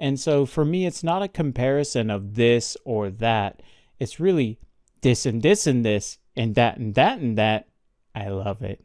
And so for me, it's not a comparison of this or that. It's really this and this and this and that and that and that. I love it.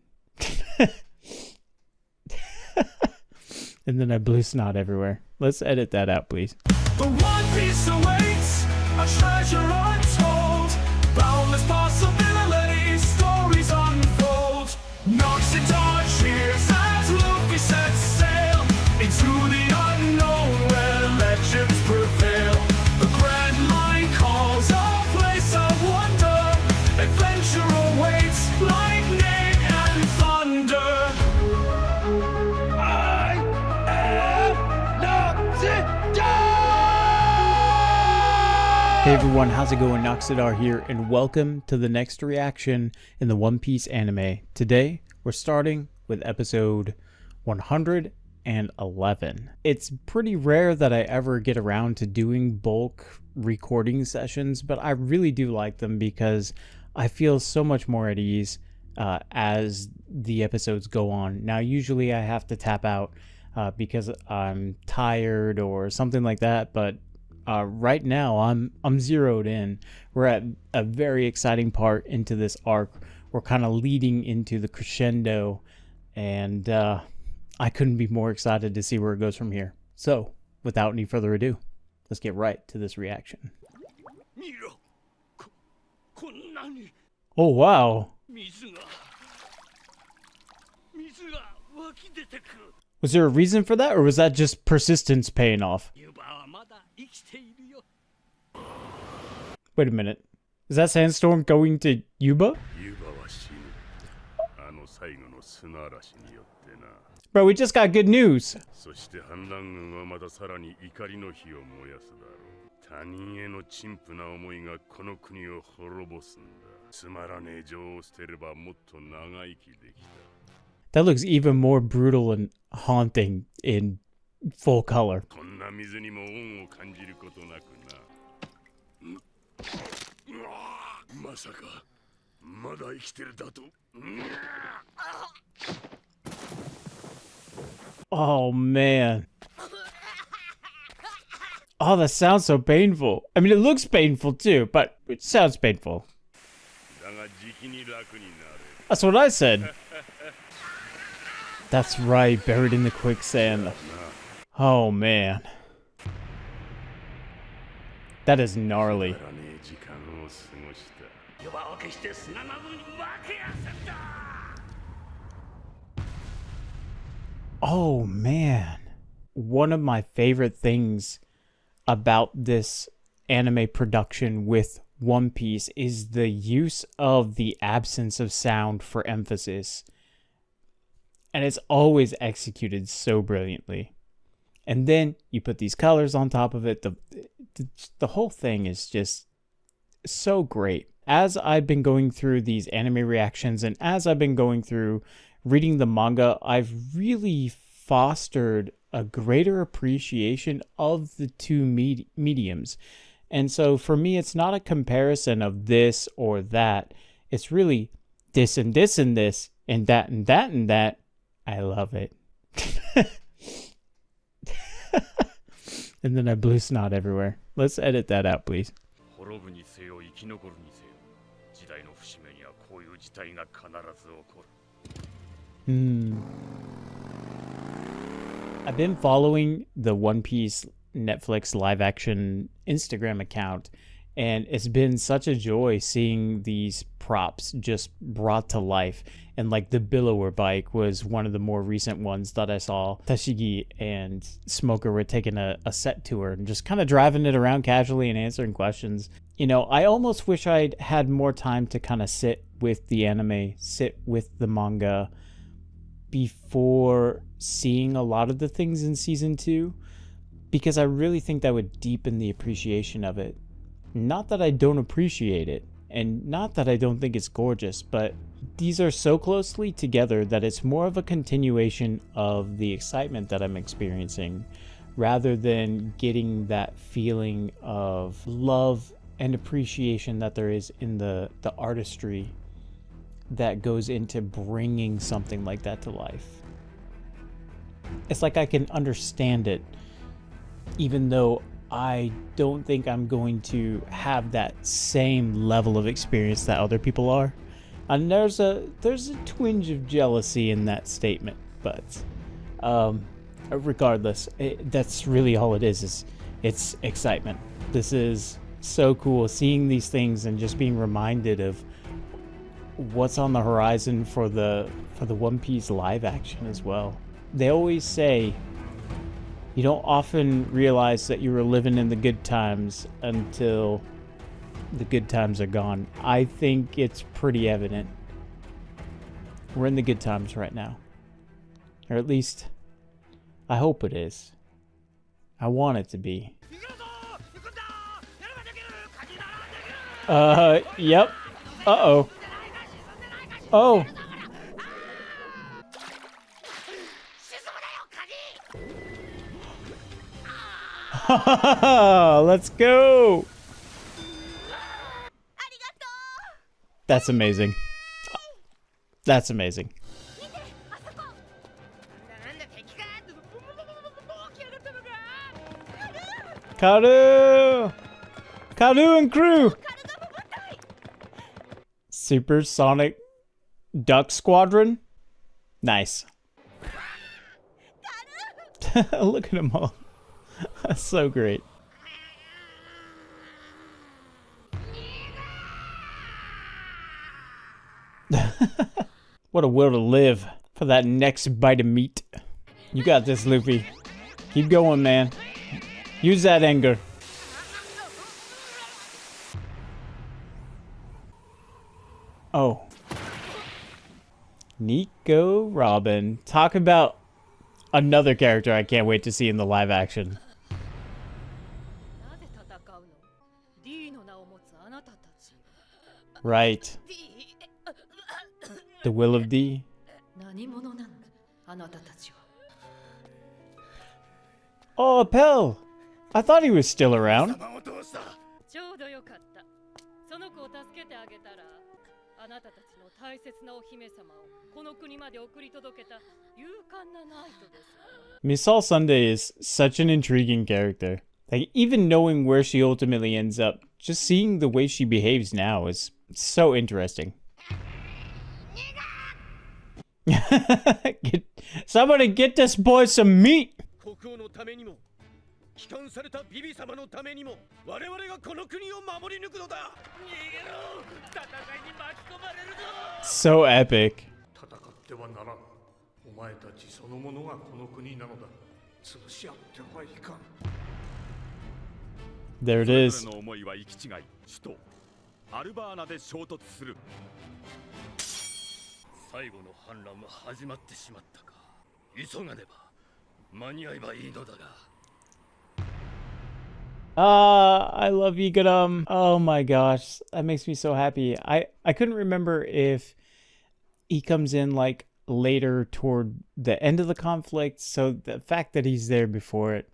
And then I blew snot everywhere. Let's edit that out, please. The One Piece awaits, a treasure untold. Boundless possibilities, stories unfold. Noxiddar cheers as Luffy sets sail into the unknown where legends prevail. The Grand Line calls a place of wonder. Adventure awaits, lightning and thunder. I am Noxiddar! Hey everyone, how's it going? Noxiddar here, and welcome to the next reaction in the One Piece anime. Today, we're starting with episode 111. It's pretty rare that I ever get around to doing bulk recording sessions, but I really do like them because I feel so much more at ease as the episodes go on. Now, usually I have to tap out because I'm tired or something like that, but right now I'm zeroed in. We're at a very exciting part into this arc. We're kind of leading into the crescendo, and I couldn't be more excited to see where it goes from here. So, without any further ado, let's get right to this reaction. Oh wow! Was there a reason for that, or was that just persistence paying off? Wait a minute. Is that sandstorm going to Yuba? Bro, we just got good news. That looks even more brutal and haunting in full color. Oh man. Oh, that sounds so painful. I mean, it looks painful too, but it sounds painful. That's what I said. That's right, buried in the quicksand. Oh man. That is gnarly. Oh man. One of my favorite things about this anime production with One Piece is the use of the absence of sound for emphasis. And it's always executed so brilliantly. And then you put these colors on top of it. The whole thing is just so great. As I've been going through these anime reactions and as I've been going through reading the manga, I've really fostered a greater appreciation of the two mediums. And so for me, it's not a comparison of this or that. It's really this and this and this and that and that and that. I love it. And then I blew snot everywhere. Let's edit that out, please. I've been following the One Piece Netflix live action Instagram account, and it's been such a joy seeing these props just brought to life. And like the billower bike was one of the more recent ones that I saw. Tashigi and Smoker were taking a set tour and just kind of driving it around casually and answering questions. You know, I almost wish I'd had more time to kind of sit with the anime, sit with the manga before seeing a lot of the things in season 2, because I really think that would deepen the appreciation of it. Not that I don't appreciate it, and not that I don't think it's gorgeous, but these are so closely together that it's more of a continuation of the excitement that I'm experiencing, rather than getting that feeling of love and appreciation that there is in the artistry that goes into bringing something like that to life. It's like I can understand it even though I don't think I'm going to have that same level of experience that other people are. And there's a twinge of jealousy in that statement, but regardless, that's really all it is it's excitement. This is so cool, seeing these things and just being reminded of what's on the horizon for the One Piece live action as well. They always say you don't often realize that you were living in the good times until the good times are gone. I think it's pretty evident. We're in the good times right now. Or at least, I hope it is. I want it to be. Yep. Uh-oh. Oh. Let's go. That's amazing. That's amazing. Karu! Karu and crew! Supersonic Duck Squadron? Nice. Look at them all. That's so great. What a will to live for that next bite of meat. You got this, Luffy. Keep going, man. Use that anger. Oh. Nico Robin. Talk about another character I can't wait to see in the live action. Right. The will of D. Oh, Pell! I thought he was still around. Misal Sunday is such an intriguing character. Like, even knowing where she ultimately ends up, just seeing the way she behaves now is so interesting. Somebody get this boy some meat! So epic. There it is. I love Yigadum. Oh my gosh, that makes me so happy. I couldn't remember if he comes in like later toward the end of the conflict, so the fact that he's there before it,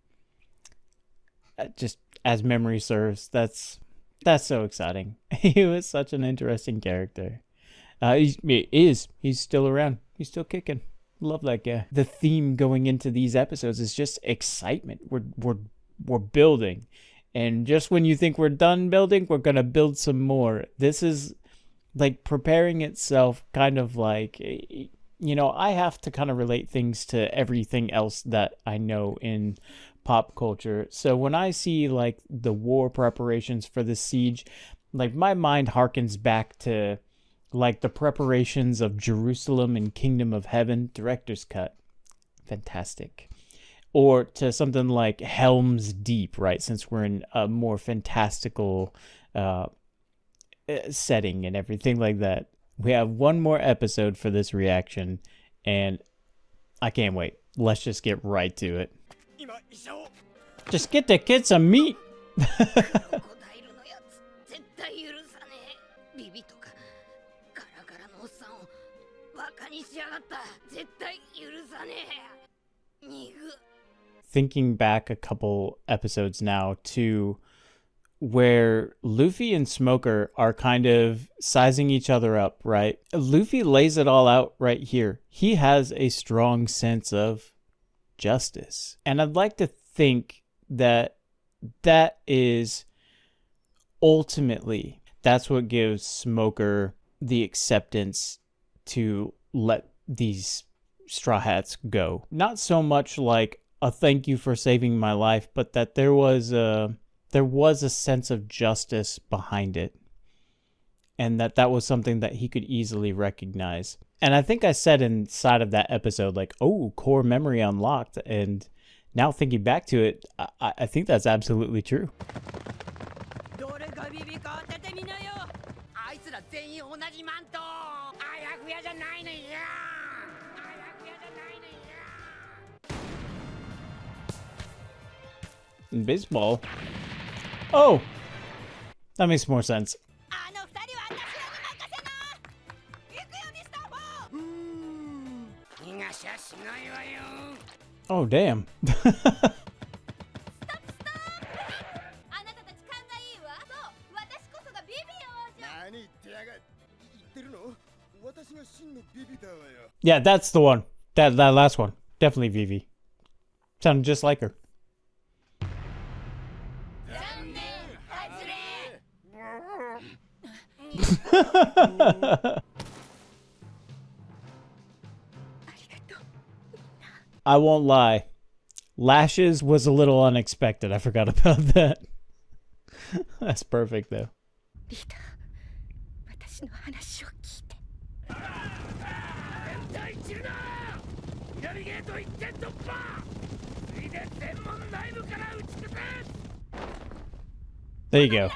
just as memory serves, that's so exciting. He was such an interesting character. He's still around. He's still kicking. Love that guy. The theme going into these episodes is just excitement. We're building, and just when you think we're done building, we're gonna build some more. This is like preparing itself, kind of like, you know, I have to kind of relate things to everything else that I know in pop culture. So when I see like the war preparations for the siege, like my mind harkens back to like the preparations of Jerusalem and Kingdom of Heaven, director's cut. Fantastic. Or to something like Helm's Deep, right? Since we're in a more fantastical setting and everything like that. We have one more episode for this reaction, and I can't wait. Let's just get right to it. Just get the kid some meat. Thinking back a couple episodes now to where Luffy and Smoker are kind of sizing each other up, right? Luffy lays it all out right here. He has a strong sense of justice. And I'd like to think that is ultimately, that's what gives Smoker the acceptance to let these Straw Hats go. Not so much like a thank you for saving my life, but that there was a sense of justice behind it, and that was something that he could easily recognize. And I think I said inside of that episode, like, oh, core memory unlocked. And now thinking back to it, I think that's absolutely true. In baseball. Oh, that makes more sense. Oh, damn. Yeah, that's the one. That last one. Definitely Vivi. Sounded just like her. I won't lie. Lashes was a little unexpected. I forgot about that. That's perfect, though. There you go.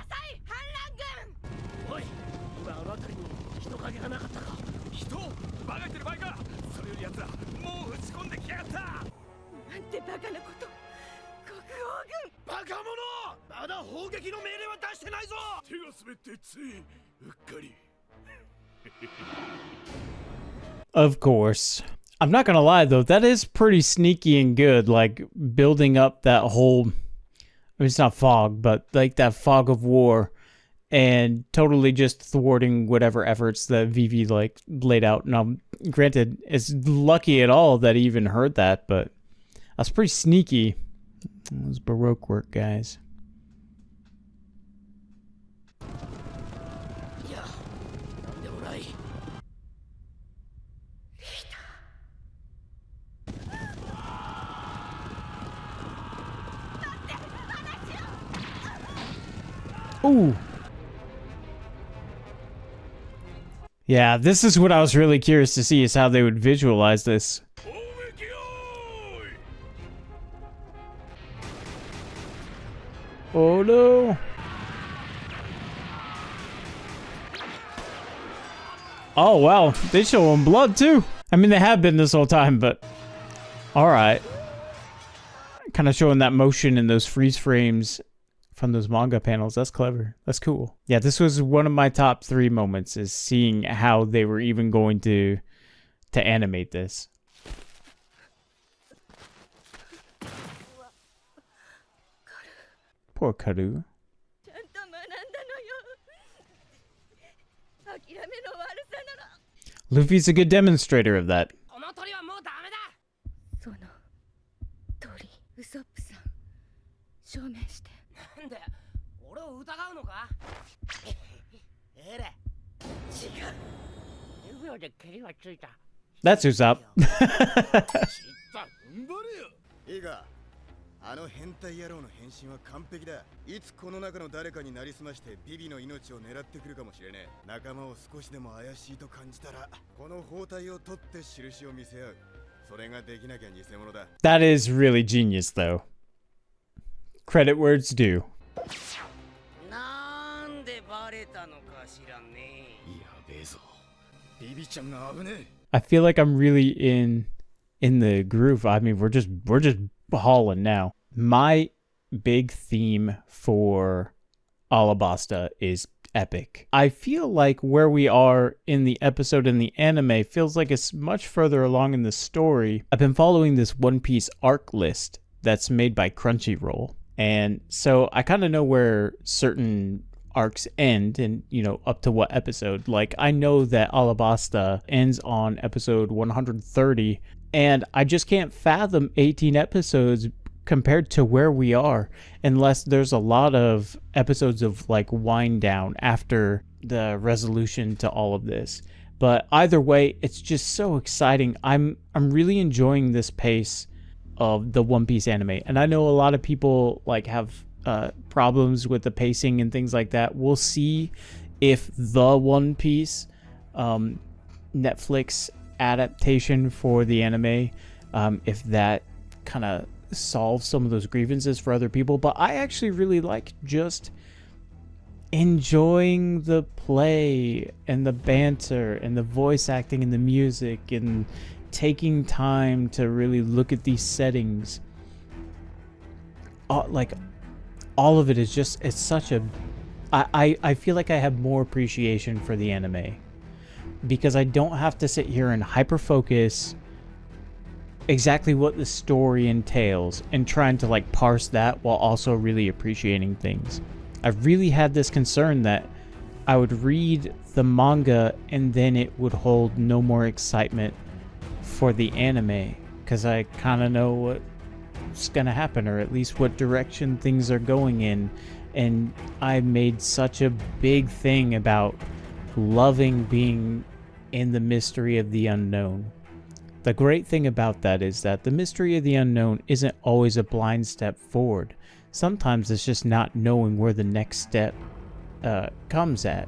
Of course. I'm not gonna lie though, that is pretty sneaky and good, like building up that whole, I mean, it's not fog, but like that fog of war, and totally just thwarting whatever efforts that Vivi like laid out. Now, granted, it's lucky at all that he even heard that, but that's pretty sneaky. Those Baroque work guys. Ooh. Yeah, this is what I was really curious to see, is how they would visualize this. Oh no. Oh wow, they show him blood too. I mean, they have been this whole time, but alright. Kind of showing that motion in those freeze frames from those manga panels. That's clever. That's cool. Yeah, this was one of my top 3 moments, is seeing how they were even going to animate this. Poor Karu. Luffy's a good demonstrator of that. That's who's up. That is really genius, though. Credit where it's due. I feel like I'm really in the groove. I mean, we're just hauling now. My big theme for Arabasta is epic. I feel like where we are in the episode in the anime feels like it's much further along in the story. I've been following this One Piece arc list that's made by Crunchyroll, and so I kind of know where certain arcs end, and you know, up to what episode. Like, I know that Arabasta ends on episode 130, and I just can't fathom 18 episodes compared to where we are, unless there's a lot of episodes of like wind down after the resolution to all of this. But either way, it's just so exciting. I'm really enjoying this pace of the One Piece anime, and I know a lot of people like have problems with the pacing and things like that. We'll see if the One Piece Netflix adaptation for the anime, if that kind of solves some of those grievances for other people. But I actually really like just enjoying the play and the banter and the voice acting and the music and taking time to really look at these settings. Like all of it is just, it's such a, I feel like I have more appreciation for the anime because I don't have to sit here and hyper focus exactly what the story entails and trying to like parse that while also really appreciating things. I really had this concern that I would read the manga and then it would hold no more excitement for the anime because I kind of know what's gonna happen, or at least what direction things are going in. And I made such a big thing about loving being in the mystery of the unknown. The great thing about that is that the mystery of the unknown isn't always a blind step forward. Sometimes it's just not knowing where the next step comes at,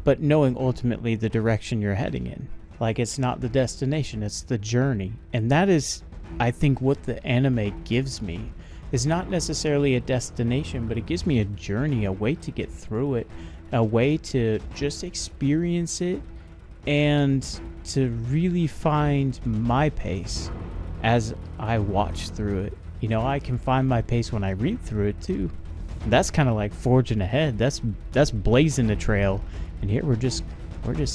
but knowing ultimately the direction you're heading in. Like, it's not the destination, it's the journey. And that is, I think, what the anime gives me. Is not necessarily a destination, but it gives me a journey, a way to get through it, a way to just experience it and to really find my pace as I watch through it. You know, I can find my pace when I read through it too. That's kind of like forging ahead. That's blazing a trail, and here we're just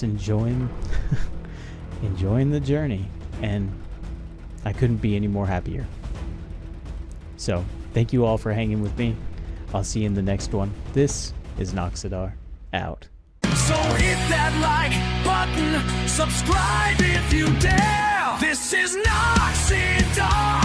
enjoying enjoying the journey, and I couldn't be any more happier. So, thank you all for hanging with me. I'll see you in the next one. This is Noxiddar, out. So hit that like button, subscribe if you dare. This is Noxiddar.